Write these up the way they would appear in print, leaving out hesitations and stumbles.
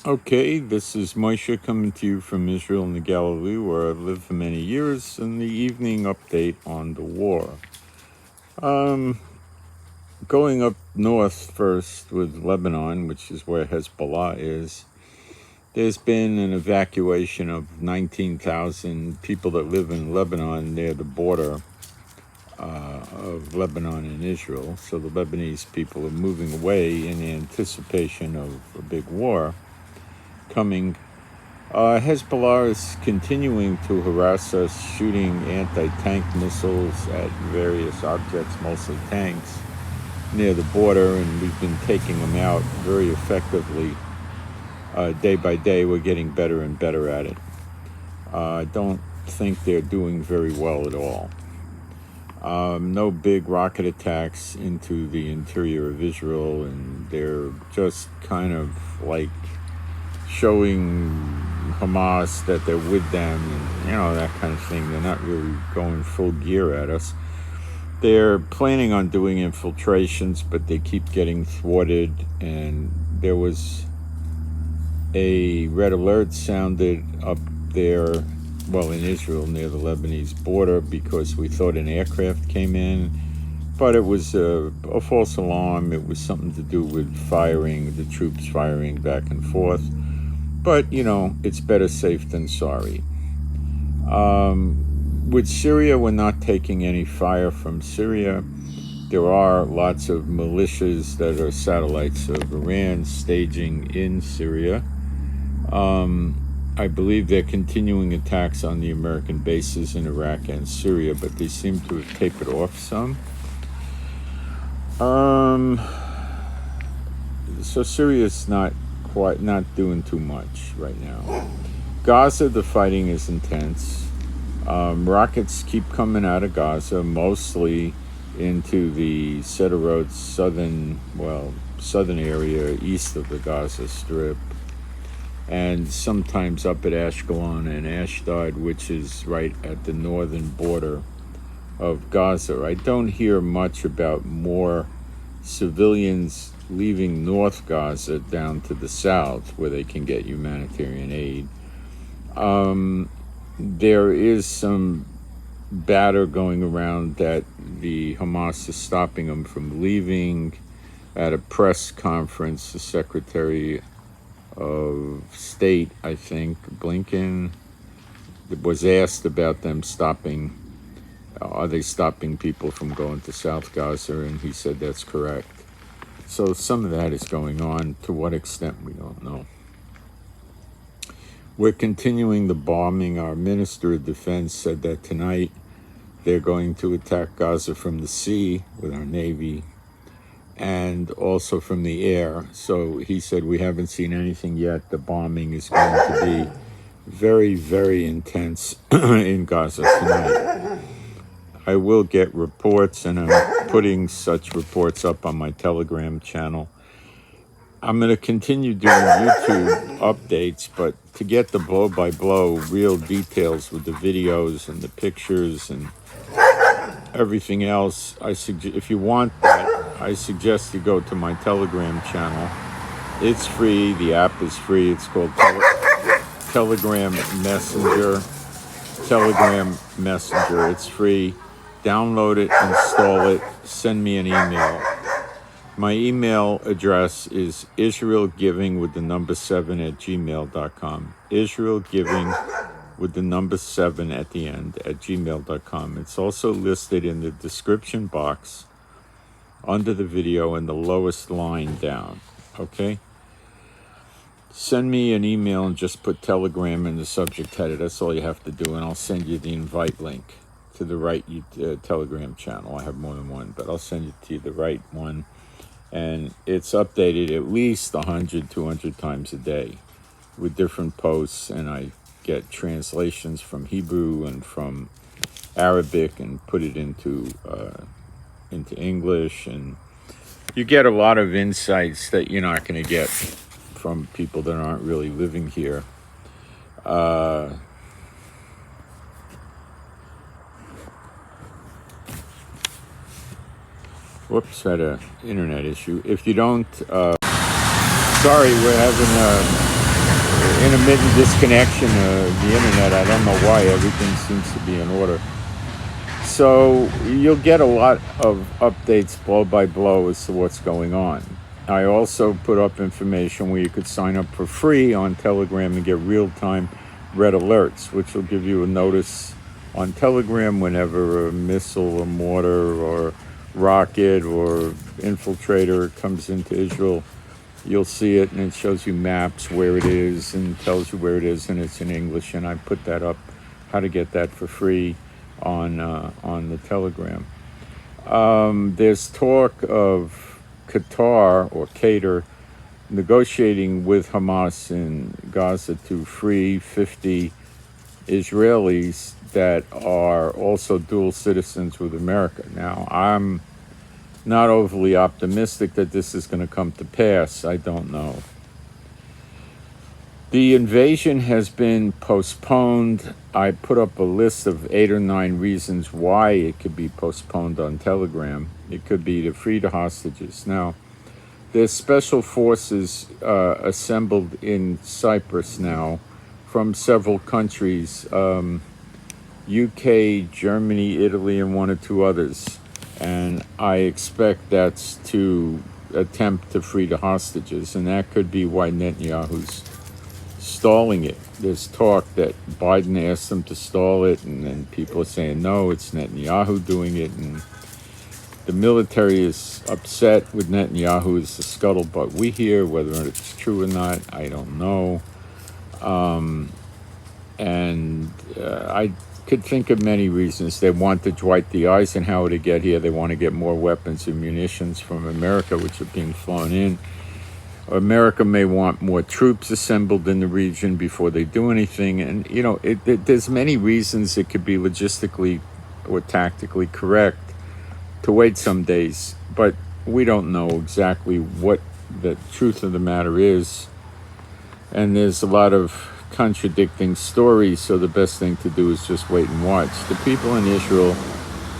Okay, this is Moshe coming to you from Israel and the Galilee, where I've lived for many years, and the evening update on the war. Going up north first with Lebanon, which is where Hezbollah is, there's been an evacuation of 19,000 people that live in Lebanon near the border of Lebanon and Israel. So the Lebanese people are moving away in anticipation of a big war coming. Hezbollah is continuing to harass us, shooting anti-tank missiles at various objects, mostly tanks, near the border, and we've been taking them out very effectively. Day by day, we're getting better and better at it. I don't think they're doing very well at all. No big rocket attacks into the interior of Israel, and they're just kind of like showing Hamas that they're with them, and that kind of thing. They're not really going full gear at us. They're planning on doing infiltrations, but they keep getting thwarted, and there was a red alert sounded up there, in Israel near the Lebanese border, because we thought an aircraft came in, but it was a false alarm. It was something to do with the troops firing back and forth. But, it's better safe than sorry. With Syria, we're not taking any fire from Syria. There are lots of militias that are satellites of Iran staging in Syria. I believe they're continuing attacks on the American bases in Iraq and Syria, but they seem to have tapered off some. So Syria's not doing too much right now. Gaza, the fighting is intense. Rockets keep coming out of Gaza, mostly into the Sderot southern area east of the Gaza Strip, and sometimes up at Ashkelon and Ashdod, which is right at the northern border of Gaza. I don't hear much about more civilians leaving North Gaza down to the south where they can get humanitarian aid. There is some batter going around that the Hamas is stopping them from leaving. At a press conference, the Secretary of State, I think, Blinken, was asked about them are they stopping people from going to South Gaza, and he said that's correct. So some of that is going on. To what extent, we don't know. We're continuing the bombing. Our Minister of Defense said that tonight they're going to attack Gaza from the sea with our Navy and also from the air. So he said we haven't seen anything yet. The bombing is going to be very, very intense in Gaza tonight. I will get reports, and I'm putting such reports up on my Telegram channel. I'm going to continue doing YouTube updates, but to get the blow-by-blow real details with the videos and the pictures and everything else, if you want that, I suggest you go to my Telegram channel. It's free. The app is free. It's called Telegram Messenger. Telegram Messenger. It's free. Download it, install it, send me an email. My email address is israelgiving7@gmail.com. israelgiving7@gmail.com. It's also listed in the description box under the video in the lowest line down. Okay? Send me an email and just put Telegram in the subject header. That's all you have to do, and I'll send you the invite link to the right Telegram channel. I have more than one, but I'll send it to you, the right one. And it's updated at least 100, 200 times a day with different posts, and I get translations from Hebrew and from Arabic and put it into English, and you get a lot of insights that you're not going to get from people that aren't really living here. Whoops, had an internet issue. If you don't, sorry, we're having intermittent disconnection of the internet. I don't know why. Everything seems to be in order. So you'll get a lot of updates blow by blow as to what's going on. I also put up information where you could sign up for free on Telegram and get real-time red alerts, which will give you a notice on Telegram whenever a missile or mortar or rocket or infiltrator comes into Israel. You'll see it, and it shows you maps where it is and tells you where it is, and it's in English. And I put that up, how to get that for free on the Telegram. There's talk of Qatar negotiating with Hamas in Gaza to free 50 Israelis that are also dual citizens with America. Now, I'm not overly optimistic that this is going to come to pass. I don't know. The invasion has been postponed. I put up a list of 8 or 9 reasons why it could be postponed on Telegram. It could be to free the hostages. Now, there's special forces assembled in Cyprus now from several countries, UK, Germany, Italy, and 1 or 2 others. And I expect that's to attempt to free the hostages. And that could be why Netanyahu's stalling it. There's talk that Biden asked them to stall it, and then people are saying, no, it's Netanyahu doing it. And the military is upset with Netanyahu. Is the scuttlebutt we hear. Whether it's true or not, I don't know. I could think of many reasons. They want the Dwight D. Eisenhower to get here. They want to get more weapons and munitions from America, which are being flown in. America may want more troops assembled in the region before they do anything. And, there's many reasons it could be logistically or tactically correct to wait some days. But we don't know exactly what the truth of the matter is. And there's a lot of contradicting stories, so the best thing to do is just wait and watch. The people in Israel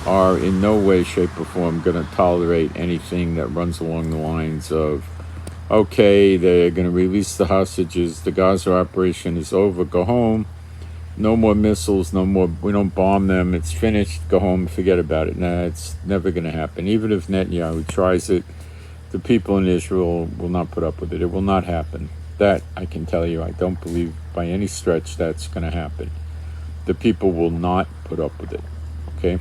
are in no way, shape, or form going to tolerate anything that runs along the lines of, okay, they're going to release the hostages, the Gaza operation is over, go home, no more missiles, no more, we don't bomb them, it's finished, go home, forget about it. Nah, it's never going to happen. Even if Netanyahu tries it, the people in Israel will not put up with it. It will not happen. That I can tell you. I don't believe by any stretch that's going to happen. The people will not put up with it. Okay?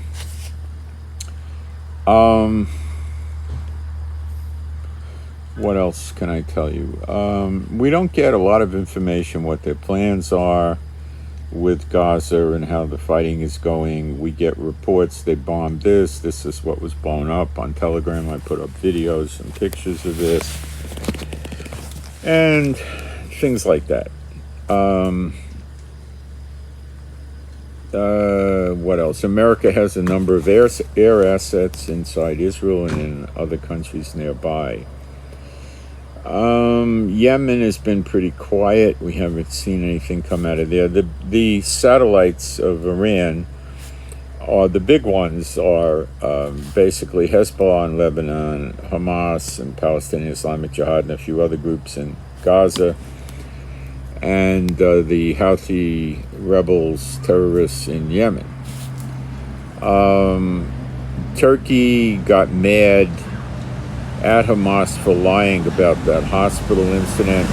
What else can I tell you? We don't get a lot of information what their plans are with Gaza and how the fighting is going. We get reports they bombed this is what was blown up. On Telegram I put up videos and pictures of this and things like that. What else? America has a number of air assets inside Israel and in other countries nearby. Yemen has been pretty quiet. We haven't seen anything come out of there. The satellites of Iran, the big ones, are basically Hezbollah in Lebanon, Hamas and Palestinian Islamic Jihad, and a few other groups in Gaza, and the Houthi rebels, terrorists in Yemen. Turkey got mad at Hamas for lying about that hospital incident,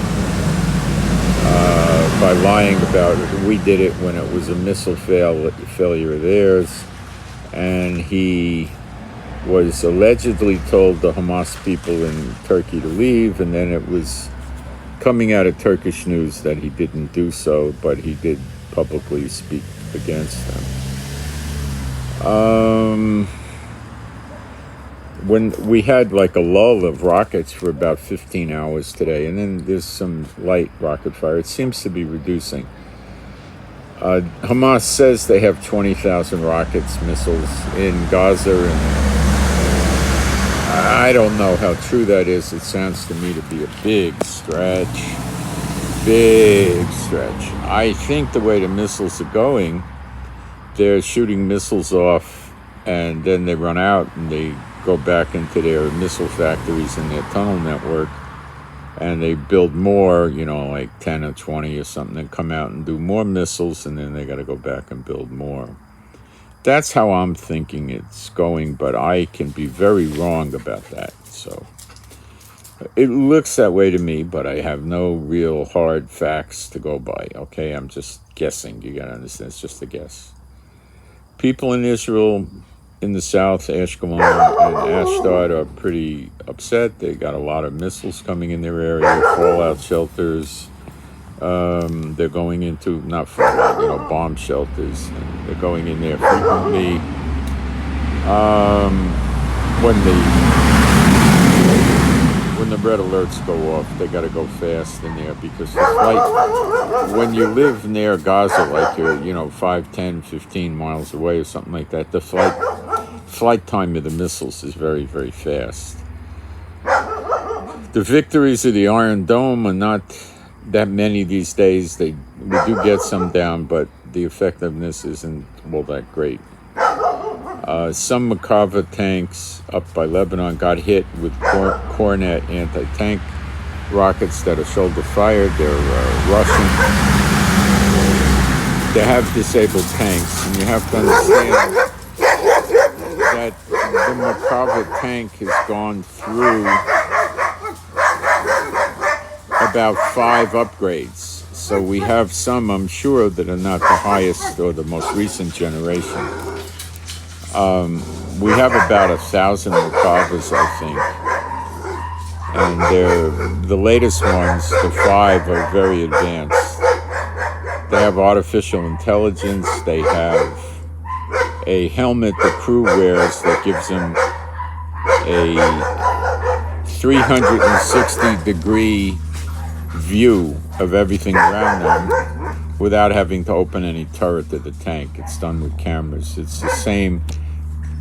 by lying about it. We did it when it was a missile failure of theirs, and he was allegedly told the Hamas people in Turkey to leave, and then it was coming out of Turkish news that he didn't do so, but he did publicly speak against them. When we had like a lull of rockets for about 15 hours today, and then there's some light rocket fire. It seems to be reducing. Hamas says they have 20,000 rockets, missiles in Gaza, and I don't know how true that is. It sounds to me to be a big stretch. I think the way the missiles are going, they're shooting missiles off, and then they run out, and they go back into their missile factories and their tunnel network, and they build more, like 10 or 20 or something, and come out and do more missiles, and then they got to go back and build more. That's how I'm thinking it's going, but I can be very wrong about that. So it looks that way to me, but I have no real hard facts to go by. Okay, I'm just guessing. You got to understand, it's just a guess. People in Israel, in the south, Ashkelon and Ashdod, are pretty upset. They got a lot of missiles coming in their area, fallout shelters. They're going into, not fallout, bomb shelters. They're going in there frequently. When the red alerts go off, they got to go fast in there, because the flight, when you live near Gaza, like you're, 5, 10, 15 miles away or something like that, the flight time of the missiles is very, very fast. The victories of the Iron Dome are not that many these days. We do get some down, but the effectiveness isn't all that great. Some Merkava tanks up by Lebanon got hit with Cornet anti-tank rockets that are shoulder-fired. They're Russian. They have disabled tanks, and you have to understand that the Merkava tank has gone through about 5 upgrades. So we have some, I'm sure, that are not the highest or the most recent generation. We have about 1,000 Merkavas, I think. And the latest ones, the 5, are very advanced. They have artificial intelligence. They have a helmet the crew wears that gives them a 360-degree view of everything around them without having to open any turret to the tank. It's done with cameras. It's the same,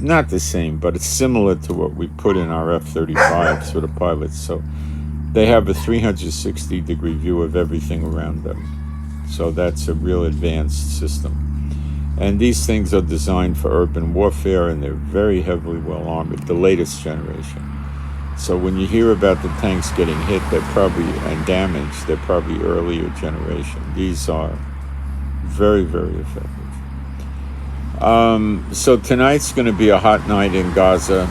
not the same, but it's similar to what we put in our F-35s for the pilots. So they have a 360-degree view of everything around them. So that's a real advanced system. And these things are designed for urban warfare, and they're very heavily well armored, the latest generation. So when you hear about the tanks getting hit, and damaged, they're probably earlier generation. These are very, very effective. So tonight's going to be a hot night in Gaza.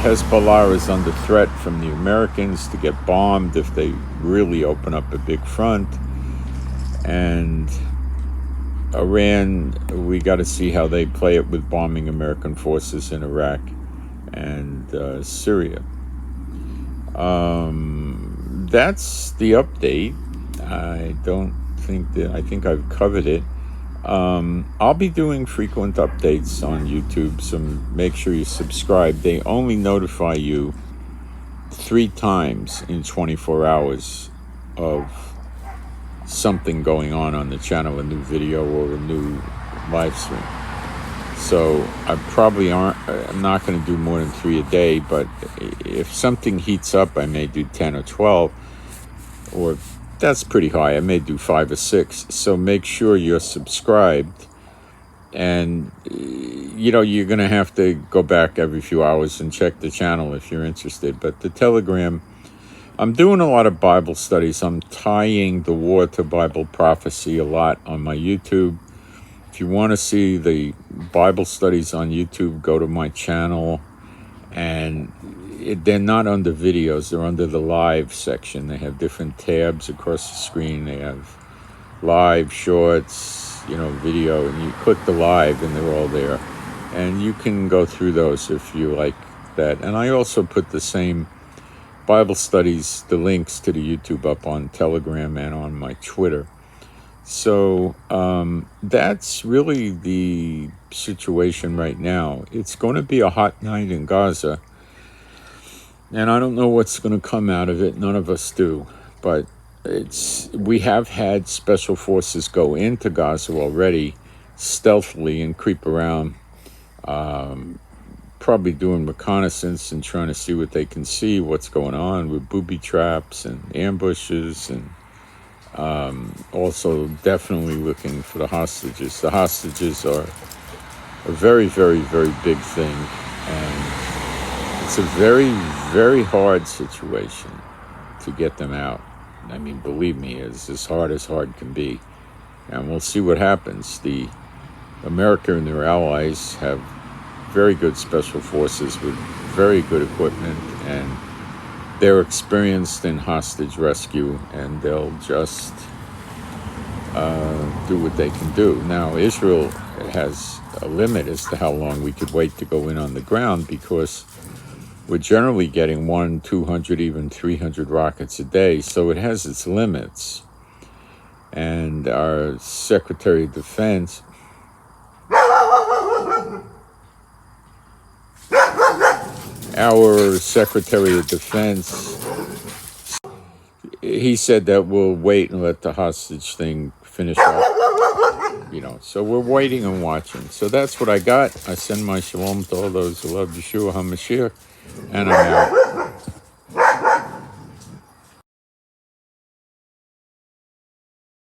Hezbollah is under threat from the Americans to get bombed if they really open up a big front. And Iran, we got to see how they play it with bombing American forces in Iraq and Syria. That's the update. I think I've covered it. I'll be doing frequent updates on YouTube, so make sure you subscribe. They only notify you 3 times in 24 hours of something going on the channel, a new video or a new live stream. So I'm not going to do more than 3 a day, but if something heats up, I may do 10 or 12, or that's pretty high. I may do 5 or 6. So make sure you're subscribed, and you're going to have to go back every few hours and check the channel if you're interested. But the Telegram, I'm doing a lot of Bible studies. I'm tying the war to Bible prophecy a lot on my YouTube. If you want to see the Bible studies on YouTube, go to my channel. And they're not under videos, they're under the live section. They have different tabs across the screen. They have live, shorts, video, and you click the live and they're all there. And you can go through those if you like that. And I also put the same Bible studies, the links to the YouTube, up on Telegram and on my Twitter. So that's really the situation right now. It's going to be a hot night in Gaza, and I don't know what's going to come out of it. None of us do, but we have had special forces go into Gaza already stealthily and creep around, probably doing reconnaissance and trying to see what they can see, what's going on with booby traps and ambushes, and also definitely looking for the hostages. The hostages are a very, very, very big thing, and it's a very, very hard situation. to get them out. I mean, believe me, it's as hard can be. And we'll see what happens. America and their allies have very good special forces with very good equipment, and they're experienced in hostage rescue, and they'll just do what they can do. Now, Israel has a limit as to how long we could wait to go in on the ground, because we're generally getting 100, 200, even 300 rockets a day, so it has its limits. And our Secretary of Defense he said that we'll wait and let the hostage thing finish up, so we're waiting and watching. So that's what I got. I send my shalom to all those who love Yeshua HaMashiach, and I'm out.